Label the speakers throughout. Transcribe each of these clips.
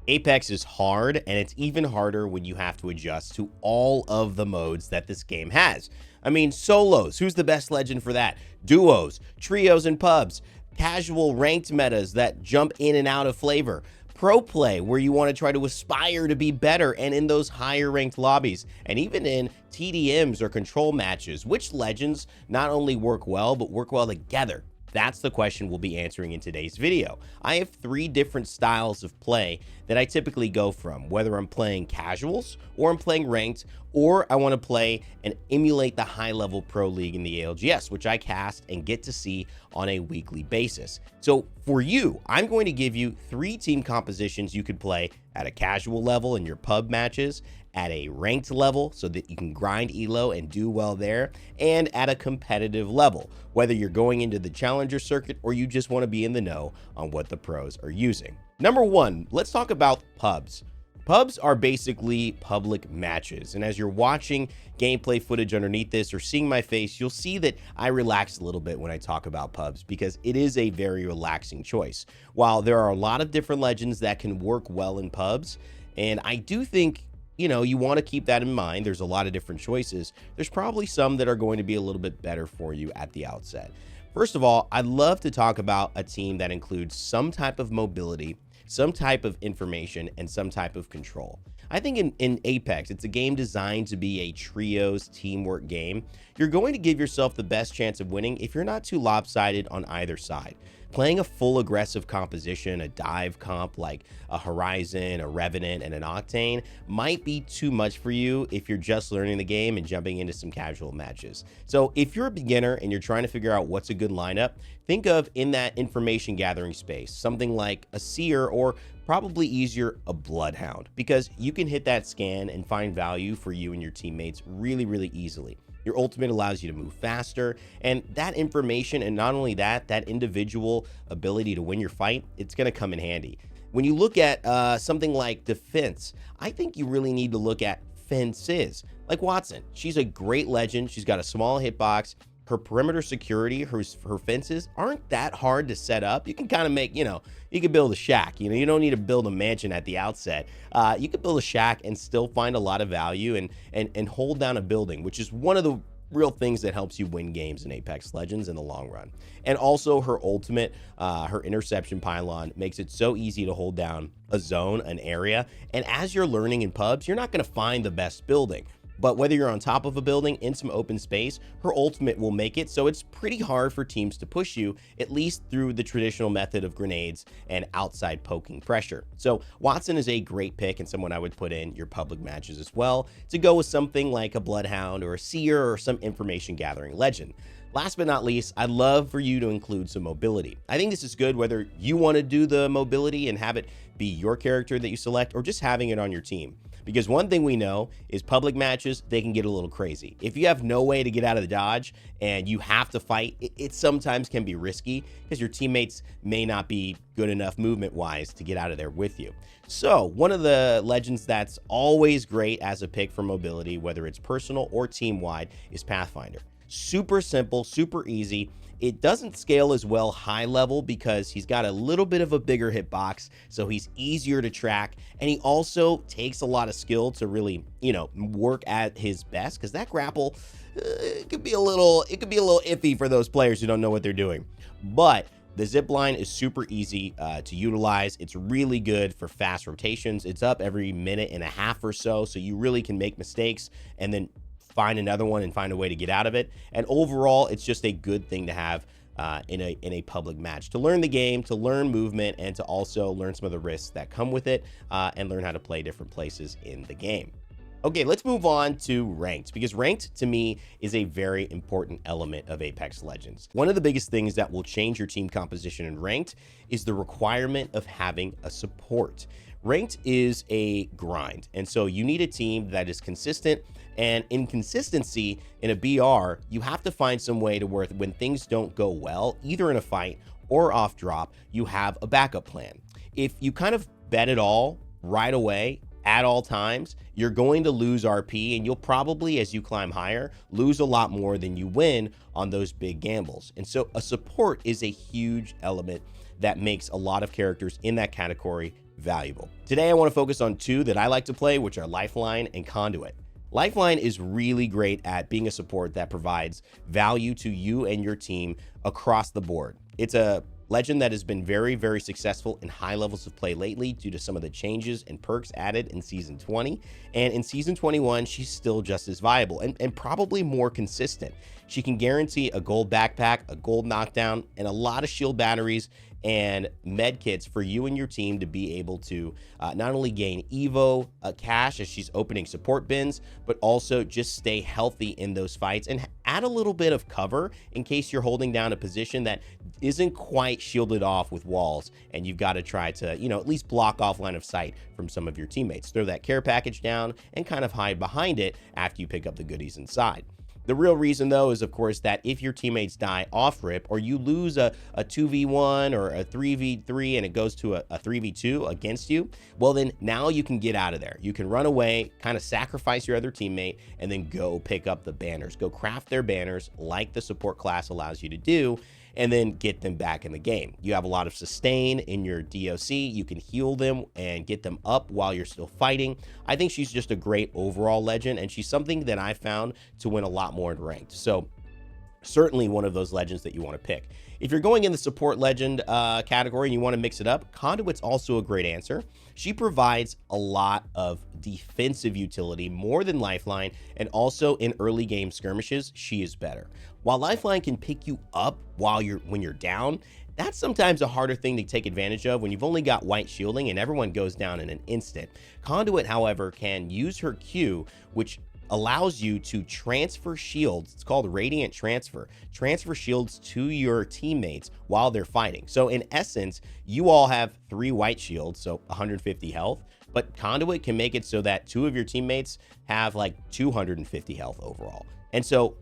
Speaker 1: Apex is hard, and it's even harder when you have to adjust to all of the modes that this game has. I mean, solos, who's the best legend for that? Duos, trios, and pubs, casual ranked metas that jump in and out of flavor, pro play, where you want to try to aspire to be better and in those higher ranked lobbies, and even in TDMs or control matches, which legends not only work well, but work well together. That's the question we'll be answering in today's video. I have 3 different styles of play that I typically go from, whether I'm playing casuals or I'm playing ranked, or I want to play and emulate the high-level pro league in the ALGS, which I cast and get to see on a weekly basis. So for you, I'm going to give you 3 team compositions you could play at a casual level in your pub matches, at a ranked level so that you can grind elo and do well there, and at a competitive level, whether you're going into the challenger circuit or you just want to be in the know on what the pros are using. Number 1, let's talk about pubs. Pubs are basically public matches, and as you're watching gameplay footage underneath this or seeing my face, you'll see that I relax a little bit when I talk about pubs because it is a very relaxing choice. While there are a lot of different legends that can work well in pubs, and I do think you want to keep that in mind. There's a lot of different choices. There's probably some that are going to be a little bit better for you at the outset. First of all, I'd love to talk about a team that includes some type of mobility, some type of information, and some type of control. I think in Apex, it's a game designed to be a trios teamwork game. You're going to give yourself the best chance of winning if you're not too lopsided on either side. Playing a full aggressive composition, a dive comp like a Horizon, a Revenant, and an Octane might be too much for you if you're just learning the game and jumping into some casual matches. So if you're a beginner and you're trying to figure out what's a good lineup, think of in that information gathering space, something like a Seer or probably easier, a Bloodhound, because you can hit that scan and find value for you and your teammates really, really easily. Your ultimate allows you to move faster, and that information, and not only that, that individual ability to win your fight, it's going to come in handy. When you look at something like defense, I think you really need to look at fences. Like Wattson, she's a great legend. She's got a small hitbox. Her perimeter security, her fences aren't that hard to set up. You can kind of make, you can build a shack. You don't need to build a mansion at the outset. You can build a shack and still find a lot of value and hold down a building, which is one of the real things that helps you win games in Apex Legends in the long run. And also her ultimate, her interception pylon makes it so easy to hold down a zone, an area. And as you're learning in pubs, you're not going to find the best building. But whether you're on top of a building in some open space, her ultimate will make it so it's pretty hard for teams to push you, at least through the traditional method of grenades and outside poking pressure. So Wattson is a great pick and someone I would put in your public matches as well, to go with something like a Bloodhound or a Seer or some information gathering legend. Last but not least, I'd love for you to include some mobility. I think this is good whether you want to do the mobility and have it be your character that you select or just having it on your team. Because one thing we know is public matches, they can get a little crazy. If you have no way to get out of the dodge and you have to fight, it sometimes can be risky because your teammates may not be good enough movement-wise to get out of there with you. So one of the legends that's always great as a pick for mobility, whether it's personal or team-wide, is Pathfinder. Super simple, super easy. It doesn't scale as well high level because he's got a little bit of a bigger hitbox, so he's easier to track, and he also takes a lot of skill to really, work at his best, because that grapple it could be a little iffy for those players who don't know what they're doing. But the zip line is super easy to utilize. It's really good for fast rotations. It's up every minute and a half or so, so you really can make mistakes and then find another one and find a way to get out of it. And overall, it's just a good thing to have in a public match, to learn the game, to learn movement, and to also learn some of the risks that come with it, and learn how to play different places in the game. Okay, let's move on to ranked, because ranked to me is a very important element of Apex Legends. One of the biggest things that will change your team composition in ranked is the requirement of having a support. Ranked is a grind, and so you need a team that is consistent, and inconsistency in a BR, you have to find some way to where when things don't go well, either in a fight or off drop, you have a backup plan. If you kind of bet it all right away at all times, you're going to lose RP, and you'll probably, as you climb higher, lose a lot more than you win on those big gambles. And so a support is a huge element that makes a lot of characters in that category valuable. Today, I want to focus on two that I like to play, which are Lifeline and Conduit. Lifeline is really great at being a support that provides value to you and your team across the board. It's a legend that has been very, very successful in high levels of play lately due to some of the changes and perks added in Season 20. And in Season 21, she's still just as viable and probably more consistent. She can guarantee a gold backpack, a gold knockdown, and a lot of shield batteries and med kits for you and your team to be able to not only gain Evo cash as she's opening support bins, but also just stay healthy in those fights and add a little bit of cover in case you're holding down a position that isn't quite shielded off with walls and you've got to try to, at least block off line of sight from some of your teammates. Throw that care package down and kind of hide behind it after you pick up the goodies inside. The real reason, though, is, of course, that if your teammates die off rip or you lose a 2v1 or a 3v3 and it goes to a 3v2 against you, well, then now you can get out of there. You can run away, kind of sacrifice your other teammate, and then go pick up the banners. Go craft their banners like the support class allows you to do, and then get them back in the game. You have a lot of sustain in your DOC. You can heal them and get them up while you're still fighting. I think she's just a great overall legend, and she's something that I found to win a lot more in ranked. So certainly one of those legends that you want to pick. If you're going in the support legend category and you want to mix it up, Conduit's also a great answer. She provides a lot of defensive utility, more than Lifeline, and also in early game skirmishes, she is better. While Lifeline can pick you up when you're down, that's sometimes a harder thing to take advantage of when you've only got white shielding and everyone goes down in an instant. Conduit, however, can use her Q, which allows you to transfer shields. It's called Radiant Transfer. Transfer shields to your teammates while they're fighting. So in essence, you all have 3 white shields, so 150 health, but Conduit can make it so that 2 of your teammates have like 250 health overall. And so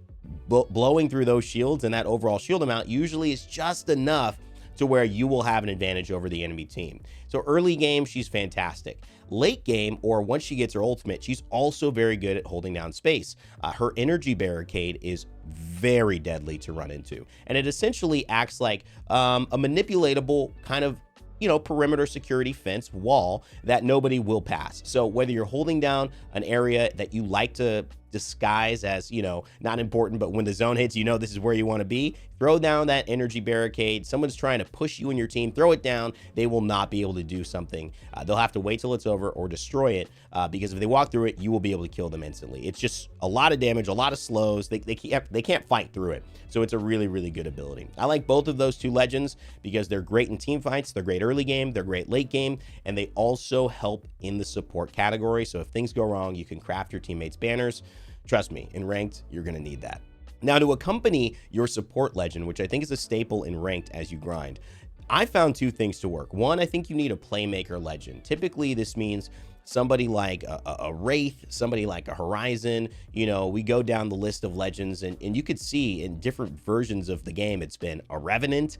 Speaker 1: blowing through those shields and that overall shield amount usually is just enough to where you will have an advantage over the enemy team. So early game, she's fantastic. Late game, or once she gets her ultimate, she's also very good at holding down space. Her energy barricade is very deadly to run into, and it essentially acts like a manipulatable kind of perimeter security fence wall that nobody will pass. So whether you're holding down an area that you like to disguise as, not important, but when the zone hits, this is where you want to be, throw down that energy barricade. Someone's trying to push you and your team, throw it down. They will not be able to do something. They'll have to wait till it's over or destroy it because if they walk through it, you will be able to kill them instantly. It's just a lot of damage, a lot of slows. They can't fight through it. So it's a really, really good ability. I like both of those two legends because they're great in team fights. They're great early game. They're great late game. And they also help in the support category. So if things go wrong, you can craft your teammates' banners. Trust me, in ranked, you're going to need that. Now, to accompany your support legend, which I think is a staple in ranked as you grind, I found 2 things to work. One, I think you need a playmaker legend. Typically, this means somebody like a Wraith, somebody like a Horizon. We go down the list of legends, and you could see in different versions of the game, it's been a Revenant.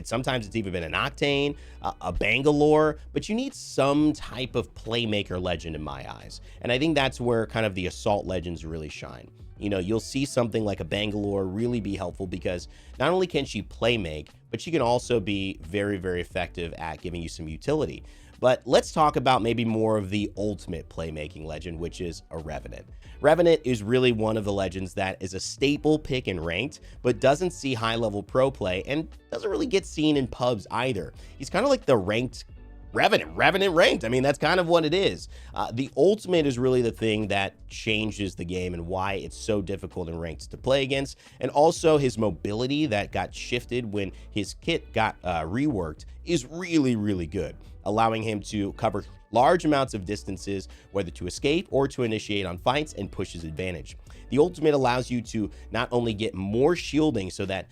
Speaker 1: Sometimes it's even been an Octane, a Bangalore, but you need some type of playmaker legend in my eyes. And I think that's where kind of the assault legends really shine. You'll see something like a Bangalore really be helpful because not only can she play make, but she can also be very, very effective at giving you some utility. But let's talk about maybe more of the ultimate playmaking legend, which is a Revenant. Revenant is really one of the legends that is a staple pick in ranked, but doesn't see high-level pro play and doesn't really get seen in pubs either. He's kind of like the ranked Revenant ranked. I mean, that's kind of what it is. The ultimate is really the thing that changes the game and why it's so difficult in ranked to play against. And also his mobility that got shifted when his kit got reworked is really, really good, allowing him to cover large amounts of distances, whether to escape or to initiate on fights and push his advantage. The ultimate allows you to not only get more shielding so that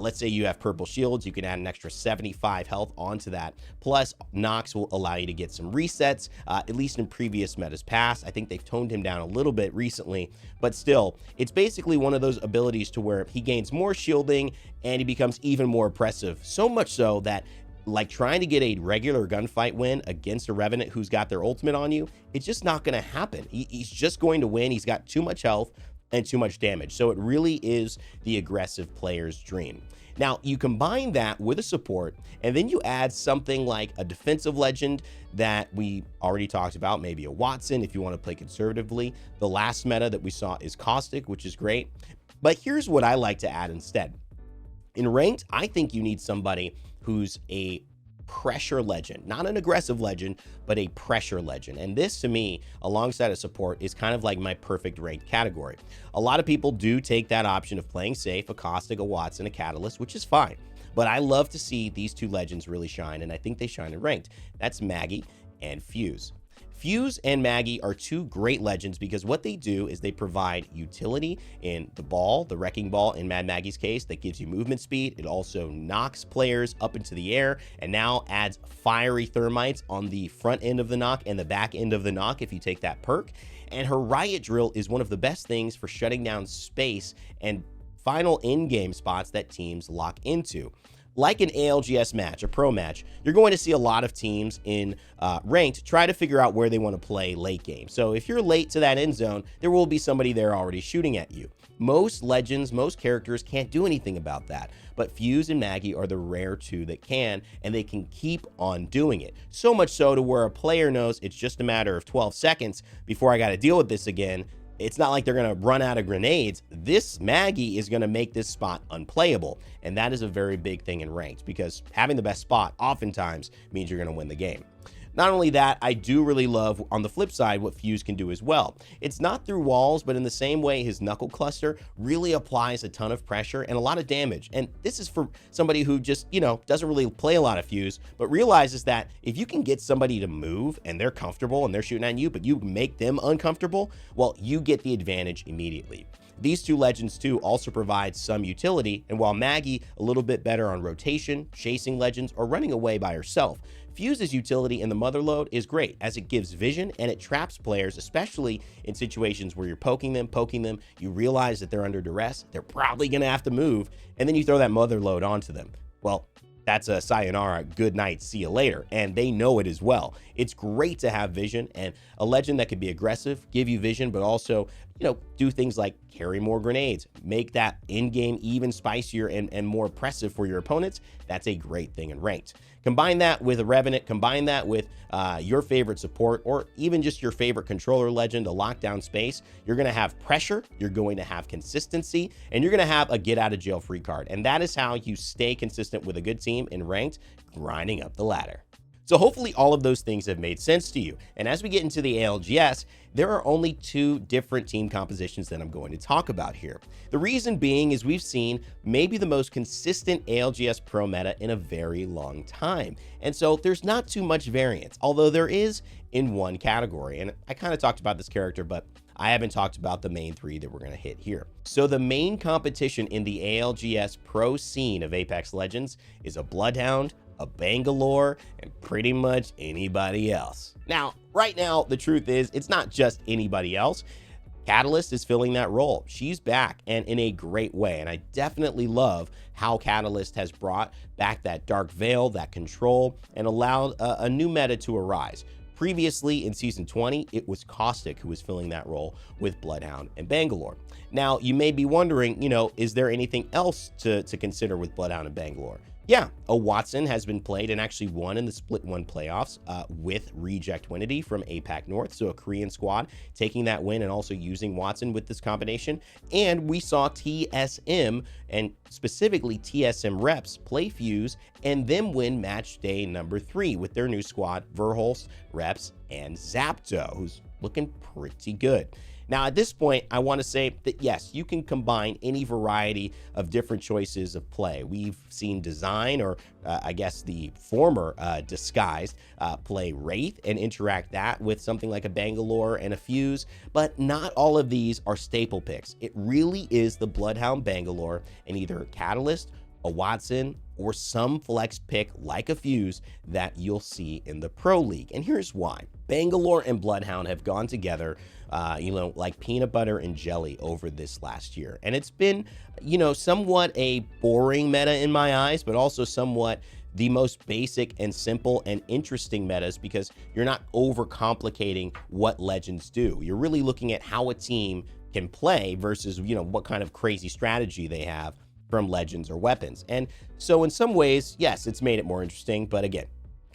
Speaker 1: let's say you have purple shields, you can add an extra 75 health onto that. Plus, Nox will allow you to get some resets, at least in previous metas past. I think they've toned him down a little bit recently, but still, it's basically one of those abilities to where he gains more shielding and he becomes even more oppressive. So much so that like trying to get a regular gunfight win against a Revenant who's got their ultimate on you, it's just not going to happen. He's just going to win. He's got too much health. and too much damage. So it really is the aggressive player's dream. Now, you combine that with a support, and then you add something like a defensive legend that we already talked about, maybe a Watson if you want to play conservatively. The last meta that we saw is Caustic, which is great. But here's what I like to add instead. In ranked, I think you need somebody who's a pressure legend, not an aggressive legend, but a pressure legend. And this, to me, alongside a support, is kind of like my perfect ranked category. A lot of people do take that option of playing safe, a Caustic, a Watson, a Catalyst, which is fine. But I love to see these two legends really shine, and I think they shine in ranked. That's Maggie and Fuse. Fuse and Maggie are two great legends because what they do is they provide utility in the ball, the wrecking ball in Mad Maggie's case, that gives you movement speed. It also knocks players up into the air and now adds fiery thermites on the front end of the knock and the back end of the knock if you take that perk. And her riot drill is one of the best things for shutting down space and final in-game spots that teams lock into. Like an ALGS match, a pro match, you're going to see a lot of teams in ranked try to figure out where they want to play late game. So if you're late to that end zone, there will be somebody there already shooting at you. Most legends, most characters can't do anything about that, but Fuse and Maggie are the rare two that can, and they can keep on doing it. So much so to where a player knows it's just a matter of 12 seconds before I got to deal with this again. It's not like they're going to run out of grenades. This Maggie is going to make this spot unplayable. And that is a very big thing in ranked because having the best spot oftentimes means you're going to win the game. Not only that, I do really love, on the flip side, what Fuse can do as well. It's not through walls, but in the same way, his knuckle cluster really applies a ton of pressure and a lot of damage. And this is for somebody who just, doesn't really play a lot of Fuse, but realizes that if you can get somebody to move and they're comfortable and they're shooting at you, but you make them uncomfortable, well, you get the advantage immediately. These two legends too also provide some utility, and while Maggie a little bit better on rotation, chasing legends, or running away by herself, Fuse's utility in the mother load is great as it gives vision and it traps players, especially in situations where you're poking them, you realize that they're under duress, they're probably going to have to move, and then you throw that mother load onto them. Well, that's a sayonara, good night, see you later, and they know it as well. It's great to have vision and a legend that can be aggressive, give you vision, but also, do things like carry more grenades, make that in-game even spicier and more oppressive for your opponents. That's a great thing in ranked. Combine that with a Revenant, combine that with your favorite support, or even just your favorite controller legend to lock down space. You're going to have pressure, you're going to have consistency, and you're going to have a get out of jail free card. And that is how you stay consistent with a good team in ranked, grinding up the ladder. So hopefully all of those things have made sense to you. And as we get into the ALGS, there are only two different team compositions that I'm going to talk about here. The reason being is we've seen maybe the most consistent ALGS Pro meta in a very long time. And so there's not too much variance, although there is in one category. And I kind of talked about this character, but I haven't talked about the main three that we're going to hit here. So the main competition in the ALGS Pro scene of Apex Legends is a Bloodhound, a Bangalore, and pretty much anybody else. Now, right now, the truth is, it's not just anybody else. Catalyst is filling that role. She's back, and in a great way. And I definitely love how Catalyst has brought back that dark veil, that control, and allowed a new meta to arise. Previously in Season 20, it was Caustic who was filling that role with Bloodhound and Bangalore. Now, you may be wondering, is there anything else to consider with Bloodhound and Bangalore? Yeah, a Watson has been played and actually won in the Split 1 playoffs with Reject Winity from APAC North, so a Korean squad taking that win and also using Watson with this combination. And we saw TSM, and specifically TSM reps, play Fuse and then win match day number 3 with their new squad, Verholst, Reps, and Zapto, who's looking pretty good. Now, at this point, I want to say that, yes, you can combine any variety of different choices of play. We've seen Design, or I guess the former Disguised, play Wraith and interact that with something like a Bangalore and a Fuse, but not all of these are staple picks. It really is the Bloodhound Bangalore and either a Catalyst, a Watson, or some flex pick like a Fuse that you'll see in the Pro League. And here's why. Bangalore and Bloodhound have gone together, like peanut butter and jelly over this last year. And it's been, somewhat a boring meta in my eyes, but also somewhat the most basic and simple and interesting metas because you're not overcomplicating what legends do. You're really looking at how a team can play versus, what kind of crazy strategy they have from legends or weapons. And so in some ways, yes, it's made it more interesting, but again,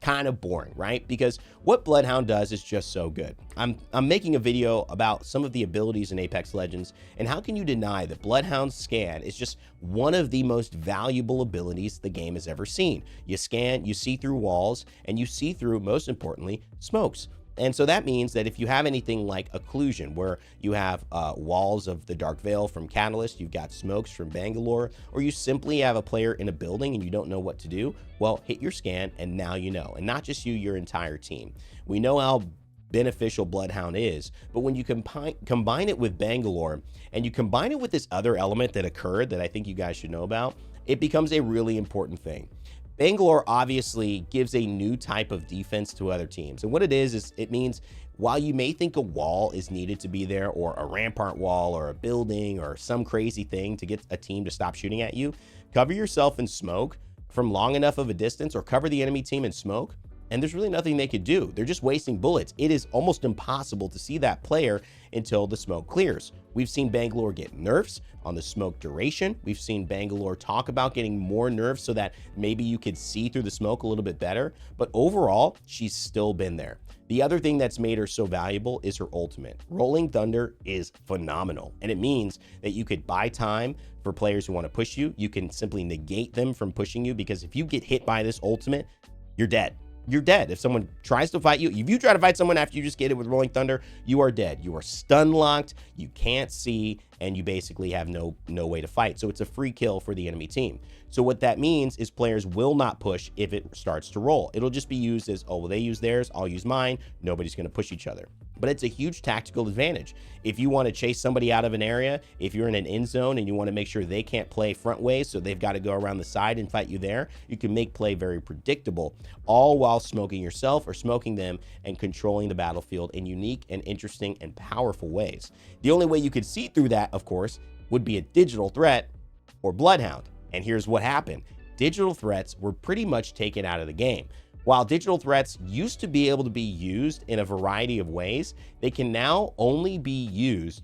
Speaker 1: kind of boring, right? Because what Bloodhound does is just so good. I'm making a video about some of the abilities in Apex Legends, and how can you deny that Bloodhound's scan is just one of the most valuable abilities the game has ever seen. You scan, you see through walls, and you see through, most importantly, smokes. And so that means that if you have anything like occlusion, where you have walls of the Dark Veil from Catalyst, you've got smokes from Bangalore, or you simply have a player in a building and you don't know what to do, well, hit your scan and now you know. And not just you, your entire team. We know how beneficial Bloodhound is, but when you combine it with Bangalore and you combine it with this other element that occurred that I think you guys should know about, it becomes a really important thing. Bangalore obviously gives a new type of defense to other teams. And what it is it means while you may think a wall is needed to be there, or a rampart wall or a building or some crazy thing to get a team to stop shooting at you, cover yourself in smoke from long enough of a distance, or cover the enemy team in smoke, and there's really nothing they could do. They're just wasting bullets. It is almost impossible to see that player until the smoke clears. We've seen Bangalore get nerfs on the smoke duration. We've seen Bangalore talk about getting more nerfs so that maybe you could see through the smoke a little bit better. But overall, she's still been there. The other thing that's made her so valuable is her ultimate. Rolling Thunder is phenomenal, and it means that you could buy time for players who want to push you. You can simply negate them from pushing you, because if you get hit by this ultimate, you're dead. You're dead. If someone tries to fight you, if you try to fight someone after you just get it with Rolling Thunder, you are dead. You are stun locked, you can't see, and you basically have no way to fight. So it's a free kill for the enemy team. So what that means is players will not push if it starts to roll. It'll just be used as, oh, well, they use theirs, I'll use mine. Nobody's going to push each other. But it's a huge tactical advantage. If you want to chase somebody out of an area, if you're in an end zone and you want to make sure they can't play front ways, so they've got to go around the side and fight you there, you can make play very predictable, all while smoking yourself or smoking them and controlling the battlefield in unique and interesting and powerful ways. The only way you could see through that, of course, would be a digital threat or Bloodhound. And here's what happened. Digital threats were pretty much taken out of the game. While digital threats used to be able to be used in a variety of ways, they can now only be used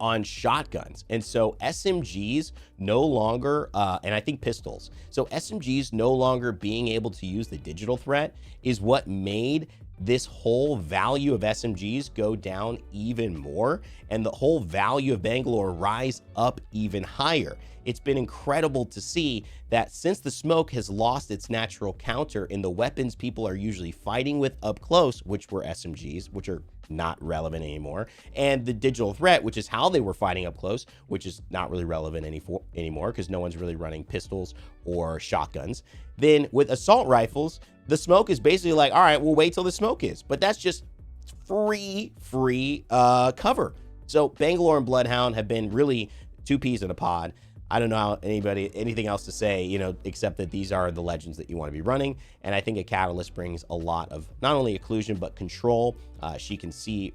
Speaker 1: on shotguns. And so SMGs no longer, and I think pistols. So SMGs no longer being able to use the digital threat is what made this whole value of SMGs go down even more, and the whole value of Bangalore rise up even higher. It's been incredible to see that since the smoke has lost its natural counter in the weapons people are usually fighting with up close, which were SMGs, which are not relevant anymore, and the digital threat, which is how they were fighting up close, which is not really relevant anymore because no one's really running pistols or shotguns. Then with assault rifles, the smoke is basically like, all right, we'll wait till the smoke is, but that's just free cover. So Bangalore and Bloodhound have been really two peas in a pod. I don't know how anything else to say, except that these are the legends that you want to be running. And I think a Catalyst brings a lot of not only occlusion, but control. She can see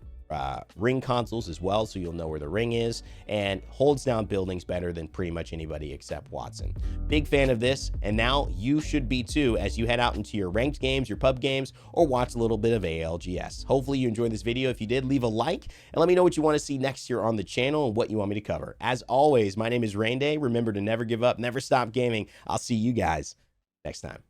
Speaker 1: ring consoles as well, so you'll know where the ring is, and holds down buildings better than pretty much anybody except Watson. Big fan of this, and now you should be too as you head out into your ranked games, your pub games, or watch a little bit of ALGS. Hopefully you enjoyed this video. If you did, leave a like and let me know what you want to see next year on the channel and what you want me to cover. As always, my name is Rain Day. Remember to never give up, never stop gaming. I'll see you guys next time.